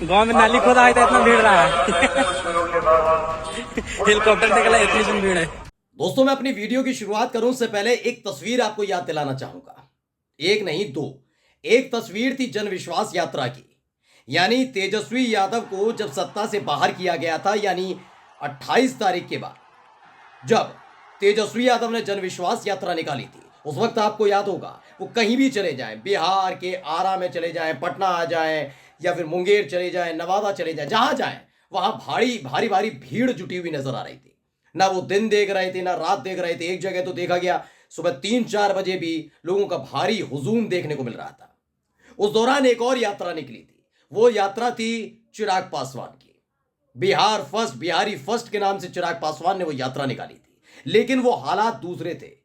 गांव में नाली खोदा है तो इतना भीड़ रहा है। हेलीकॉप्टर निकला इतनी सुन भीड़ है। दोस्तों, मैं अपनी वीडियो की शुरुआत करूं उससे पहले एक तस्वीर आपको याद दिलाना चाहूंगा। एक नहीं दो, एक तस्वीर थी जन विश्वास यात्रा की। यानी तेजस्वी यादव को जब सत्ता से बाहर किया गया था, यानी 28 तारीख के बाद जब तेजस्वी यादव ने जन विश्वास यात्रा निकाली थी, उस वक्त आपको याद होगा वो कहीं भी चले जाएं, बिहार के आरा में चले जाएं, पटना आ जाएं, या फिर मुंगेर चले जाएं, नवादा चले जाएं, जहां जाएं वहां भारी भारी भारी भीड़ जुटी हुई नजर आ रही थी। ना वो दिन देख रहे थे ना रात देख रहे थे। एक जगह तो देखा गया सुबह 3-4 बजे भी लोगों का भारी हुजूम देखने को मिल रहा था। उस दौरान एक और यात्रा निकली थी। वो यात्रा थी चिराग पासवान की। बिहार फर्स्ट, बिहारी फर्स्ट के नाम से चिराग पासवान ने वो यात्रा निकाली थी। लेकिन वो हालात दूसरे थे।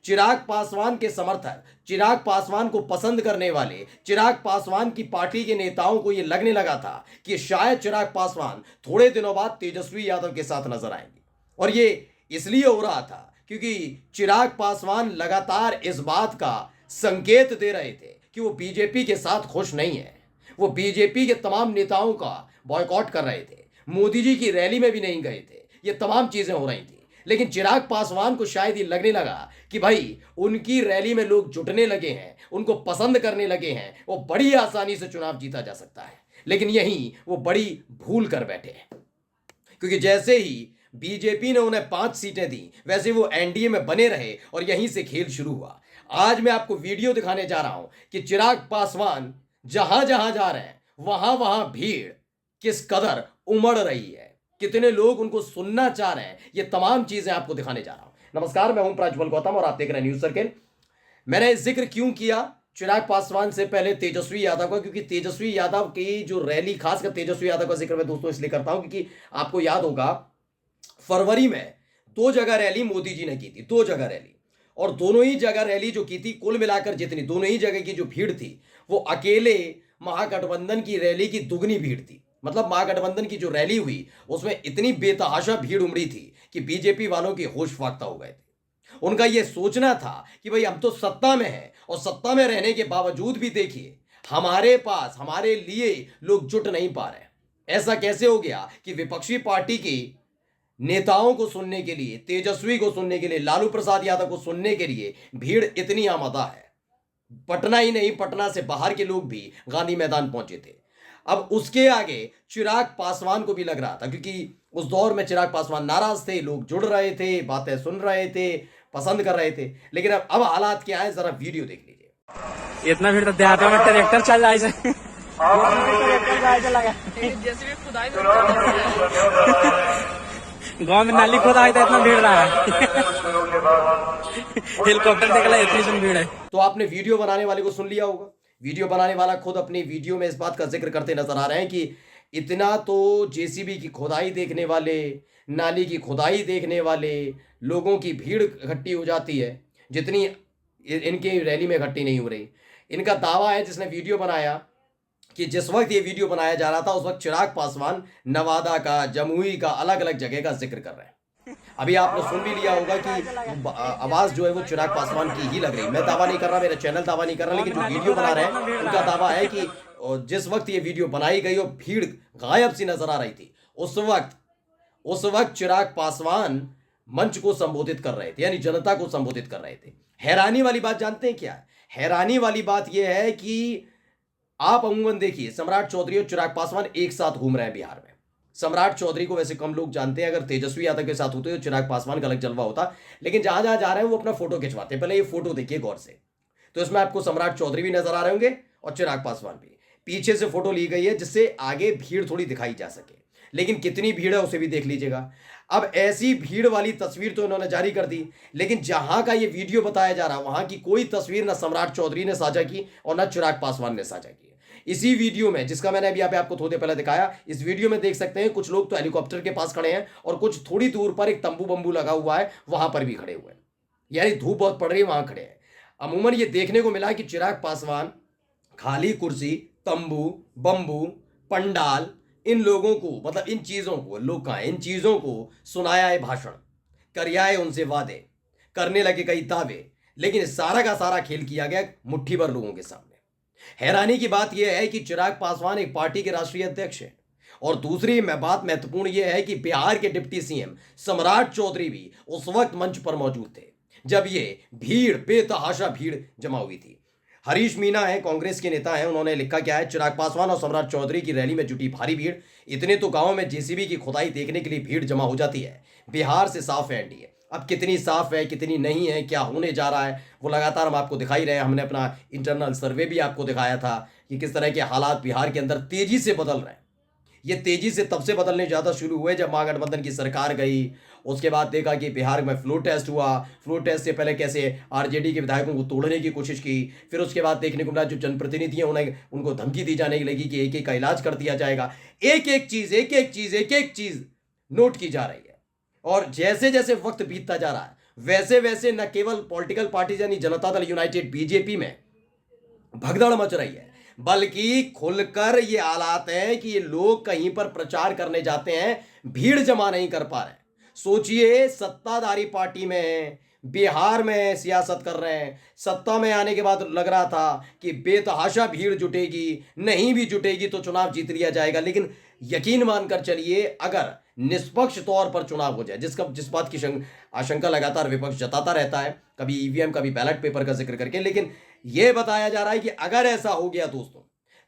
चिराग पासवान के समर्थक, चिराग पासवान को पसंद करने वाले, चिराग पासवान की पार्टी के नेताओं को यह लगने लगा था कि शायद चिराग पासवान थोड़े दिनों बाद तेजस्वी यादव के साथ नजर आएंगे। और ये इसलिए हो रहा था क्योंकि चिराग पासवान लगातार इस बात का संकेत दे रहे थे कि वो बीजेपी के साथ खुश नहीं है। वो बीजेपी के तमाम नेताओं का बॉयकॉट कर रहे थे, मोदी जी की रैली में भी नहीं गए थे। ये तमाम चीजें हो रही थी। लेकिन चिराग पासवान को शायद ये लगने लगा कि भाई उनकी रैली में लोग जुटने लगे हैं, उनको पसंद करने लगे हैं, वो बड़ी आसानी से चुनाव जीता जा सकता है। लेकिन यहीं वो बड़ी भूल कर बैठे हैं, क्योंकि जैसे ही बीजेपी ने उन्हें 5 सीटें दी, वैसे वो एनडीए में बने रहे और यहीं से खेल शुरू हुआ। आज मैं आपको वीडियो दिखाने जा रहा हूं कि चिराग पासवान जहां जहां जा रहे हैं वहां वहां भीड़ किस कदर उमड़ रही है, कितने लोग उनको सुनना चाह रहे हैं। ये तमाम चीजें आपको दिखाने जा रहा हूं। नमस्कार, मैं हूं प्रज्वल गौतम और आप देख रहे हैं न्यूज सर्किल। मैंने जिक्र क्यों किया चिराग पासवान से पहले तेजस्वी यादव का, क्योंकि तेजस्वी यादव की जो रैली, खासकर तेजस्वी यादव का जिक्र मैं दोस्तों इसलिए करता हूं क्योंकि आपको याद होगा फरवरी में 2 जगह रैली मोदी जी ने की थी, 2 जगह रैली। और दोनों ही जगह रैली जो की थी, कुल मिलाकर जितनी दोनों ही जगह की जो भीड़ थी वो अकेले महागठबंधन की रैली की दुगनी भीड़ थी। मतलब महागठबंधन की जो रैली हुई उसमें इतनी बेतहाशा भीड़ उमड़ी थी कि बीजेपी वालों के होश फाख्ता हो गए थे। उनका यह सोचना था कि भाई हम तो सत्ता में हैं और सत्ता में रहने के बावजूद भी देखिए हमारे पास, हमारे लिए लोग जुट नहीं पा रहे। ऐसा कैसे हो गया कि विपक्षी पार्टी की नेताओं को सुनने के लिए, तेजस्वी को सुनने के लिए, लालू प्रसाद यादव को सुनने के लिए भीड़ इतनी आमदा है। पटना ही नहीं, पटना से बाहर के लोग भी गांधी मैदान पहुंचे थे। अब उसके आगे चिराग पासवान को भी लग रहा था, क्योंकि उस दौर में चिराग पासवान नाराज थे, लोग जुड़ रहे थे, बातें सुन रहे थे, पसंद कर रहे थे। लेकिन अब हालात क्या है, जरा वीडियो देख लीजिए। इतना भीड़ तो देहातों में ट्रैक्टर चल रहा है। गांव में नाली खोदा है तो इतना भीड़ रहा है। हेलीकॉप्टर निकला इतनी सुन भीड़ है। तो आपने वीडियो बनाने वाले को सुन लिया होगा। वीडियो बनाने वाला खुद अपनी वीडियो में इस बात का जिक्र करते नजर आ रहे हैं कि इतना तो जेसीबी की खुदाई देखने वाले, नाली की खुदाई देखने वाले लोगों की भीड़ इकट्ठी हो जाती है जितनी इनके रैली में इकट्ठी नहीं हो रही। इनका दावा है, जिसने वीडियो बनाया, कि जिस वक्त ये वीडियो बनाया जा रहा था उस वक्त चिराग पासवान नवादा का, जमुई का, अलग अलग जगह का जिक्र कर रहे हैं। अभी आपने सुन भी लिया होगा कि आवाज जो है वो चिराग पासवान की ही लग रही है। मैं दावा नहीं कर रहा, मेरा चैनल दावा नहीं कर रहा, लेकिन जो वीडियो बना रहे हैं उनका दावा है कि जिस वक्त ये वीडियो बनाई गई और भीड़ गायब सी नजर आ रही थी, उस वक्त चिराग पासवान मंच को संबोधित कर रहे थे, यानी जनता को संबोधित कर रहे थे। हैरानी वाली बात जानते हैं क्या है? हैरानी वाली बात यह है कि आप अमूमन देखिए सम्राट चौधरी और चिराग पासवान एक साथ घूम रहे हैं बिहार में। सम्राट चौधरी को वैसे कम लोग जानते हैं, अगर तेजस्वी यादव के साथ होते तो चिराग पासवान का अलग जलवा होता। लेकिन जहां जहां जा रहे हैं वो अपना फोटो खिंचवाते हैं। पहले ये फोटो देखिए गौर से, तो इसमें आपको सम्राट चौधरी भी नजर आ रहे होंगे और चिराग पासवान भी। पीछे से फोटो ली गई है जिससे आगे भीड़ थोड़ी दिखाई जा सके, लेकिन कितनी भीड़ है उसे भी देख लीजिएगा। अब ऐसी भीड़ वाली तस्वीर तो इन्होंने जारी कर दी, लेकिन जहां का ये वीडियो बताया जा रहा है वहां की कोई तस्वीर ना सम्राट चौधरी ने साझा की और ना चिराग पासवान ने साझा की। इसी वीडियो में, जिसका मैंने अभी आपको थोड़ी देर पहले दिखाया, इस वीडियो में देख सकते हैं कुछ लोग तो हेलीकॉप्टर के पास खड़े हैं और कुछ थोड़ी दूर पर एक तंबू बंबू लगा हुआ है वहां पर भी खड़े हुए हैं, यानी धूप बहुत पड़ रही है, वहां खड़े हैं। अमूमन ये देखने को मिला कि चिराग पासवान खाली कुर्सी, तंबू, बंबू, पंडाल, इन लोगों को, मतलब इन चीजों को, लोग कहां, इन चीजों को सुनाया है भाषण, करिया है उनसे वादे, करने लगे कई दावे, लेकिन सारा का सारा खेल किया गया मुट्ठी भर लोगों के सामने। हैरानी की बात यह है कि चिराग पासवान एक पार्टी के राष्ट्रीय अध्यक्ष हैं और दूसरी में बात महत्वपूर्ण यह है कि बिहार के डिप्टी सीएम सम्राट चौधरी भी उस वक्त मंच पर मौजूद थे जब ये भीड़ बेतहाशा भीड़ जमा हुई थी। हरीश मीना है, कांग्रेस के नेता हैं, उन्होंने लिखा क्या है, चिराग पासवान और सम्राट चौधरी की रैली में जुटी भारी भीड़, इतने तो गांव में जेसीबी की खुदाई देखने के लिए भीड़ जमा हो जाती है। बिहार से साफ है एनडीए। अब कितनी साफ है कितनी नहीं है, क्या होने जा रहा है, वो लगातार हम आपको दिखाई रहे हैं। हमने अपना इंटरनल सर्वे भी आपको दिखाया था कि किस तरह के हालात बिहार के अंदर तेजी से बदल रहे हैं। ये तेजी से तब से बदलने ज़्यादा शुरू हुए जब महागठबंधन की सरकार गई। उसके बाद देखा कि बिहार में फ्लो टेस्ट हुआ, फ्लो टेस्ट से पहले कैसे आरजेडी के विधायकों को तोड़ने की कोशिश की, फिर उसके बाद देखने को मिला जो जनप्रतिनिधि हैं उन्हें उनको धमकी दी जाने लगी कि एक एक का इलाज कर दिया जाएगा। एक एक चीज़ नोट की जा रही है और जैसे जैसे वक्त बीतता जा रहा है वैसे वैसे न केवल पॉलिटिकल पार्टीज यानी जनता दल यूनाइटेड बीजेपी में भगदड़ मच रही है, बल्कि खुलकर ये हालात हैं कि ये लोग कहीं पर प्रचार करने जाते हैं, भीड़ जमा नहीं कर पा रहे। सोचिए, सत्ताधारी पार्टी में बिहार में सियासत कर रहे हैं, सत्ता में आने के बाद लग रहा था कि बेतहाशा भीड़ जुटेगी, नहीं भी जुटेगी तो चुनाव जीत लिया जाएगा। लेकिन यकीन मानकर चलिए, अगर निष्पक्ष तौर पर चुनाव हो जाए, जिस बात की आशंका लगातार विपक्ष जताता रहता है, कभी ईवीएम कभी बैलेट पेपर का जिक्र करके, लेकिन यह बताया जा रहा है कि अगर ऐसा हो गया दोस्तों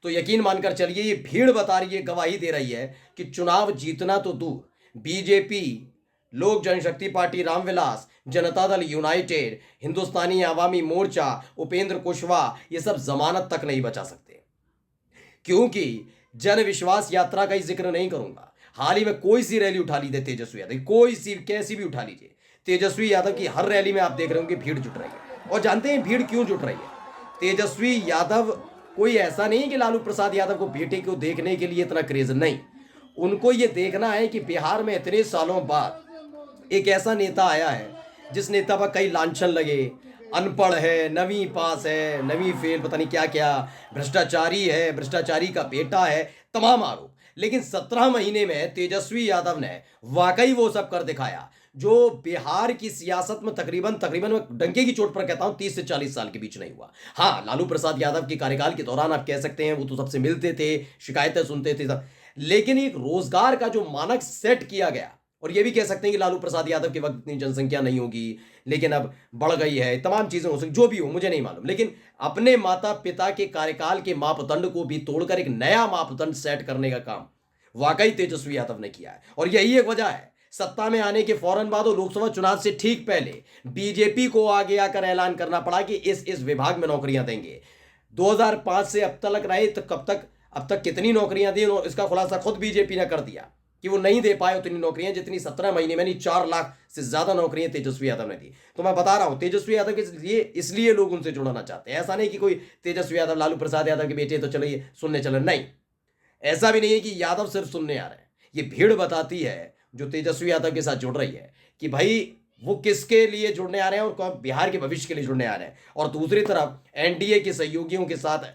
तो यकीन मानकर चलिए ये भीड़ बता रही है, गवाही दे रही है कि चुनाव जीतना तो दूर, बीजेपी, लोक जनशक्ति पार्टी रामविलास, जनता दल यूनाइटेड, हिंदुस्तानी आवामी मोर्चा, उपेंद्र कुशवाहा, ये सब जमानत तक नहीं बचा सकते। क्योंकि जन विश्वास यात्रा का ही जिक्र नहीं करूंगा, हाल ही में कोई सी रैली उठा लीजिए तेजस्वी यादव, कोई सी कैसी भी उठा लीजिए, तेजस्वी यादव की हर रैली में आप देख रहे होंगे भीड़ जुट रही है। और जानते हैं भीड़ क्यों जुट रही है? तेजस्वी यादव कोई ऐसा नहीं कि लालू प्रसाद यादव को बेटे को देखने के लिए इतना क्रेज, नहीं, उनको ये देखना है कि बिहार में इतने सालों बाद एक ऐसा नेता आया है जिस नेता पर कई लांछन लगे, अनपढ़ है, नवीं पास है, नवीं फेल, पता नहीं क्या क्या, भ्रष्टाचारी है, भ्रष्टाचारी का बेटा है, तमाम आरोप। लेकिन 17 महीने में तेजस्वी यादव ने वाकई वो सब कर दिखाया जो बिहार की सियासत में तकरीबन मैं डंके की चोट पर कहता हूं 30 से 40 साल के बीच नहीं हुआ। हाँ, लालू प्रसाद यादव के कार्यकाल के दौरान आप कह सकते हैं वो तो सबसे मिलते थे, शिकायतें सुनते थे सब, लेकिन एक रोजगार का जो मानक सेट किया गया, और ये भी कह सकते हैं कि लालू प्रसाद यादव के वक्त इतनी जनसंख्या नहीं होगी लेकिन अब बढ़ गई है, तमाम चीजें हो सकती, जो भी हो मुझे नहीं मालूम, लेकिन अपने माता पिता के कार्यकाल के मापदंड को भी तोड़कर एक नया मापदंड सेट करने का काम वाकई तेजस्वी यादव ने किया है। और यही एक वजह है, सत्ता में आने के फौरन बाद और लोकसभा चुनाव से ठीक पहले बीजेपी को आगे आकर ऐलान करना पड़ा कि इस विभाग में नौकरियां देंगे। 2005 से अब तक रहे तो अब तक कितनी नौकरियां दी, इसका खुलासा खुद बीजेपी ने कर दिया कि वो नहीं दे पाए उतनी नौकरियां जितनी 17 महीने में, नहीं 4 लाख से ज्यादा नौकरियां तेजस्वी यादव ने दी। तो मैं बता रहा हूं, तेजस्वी यादव के लिए इसलिए लोग उनसे जुड़ना चाहते हैं। ऐसा नहीं कि कोई तेजस्वी यादव लालू प्रसाद यादव के बेटे तो चलिए सुनने चले, नहीं, ऐसा भी नहीं है कि यादव सिर्फ सुनने आ रहे हैं। ये भीड़ बताती है जो तेजस्वी यादव के साथ जुड़ रही है कि भाई वो किसके लिए जुड़ने आ रहे हैं और बिहार के भविष्य के लिए जुड़ने आ रहे हैं। और दूसरी तरफ एनडीए के सहयोगियों के साथ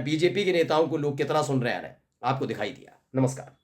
बीजेपी के नेताओं को लोग कितना सुन रहे आ रहे हैं, आपको दिखाई दिया। नमस्कार।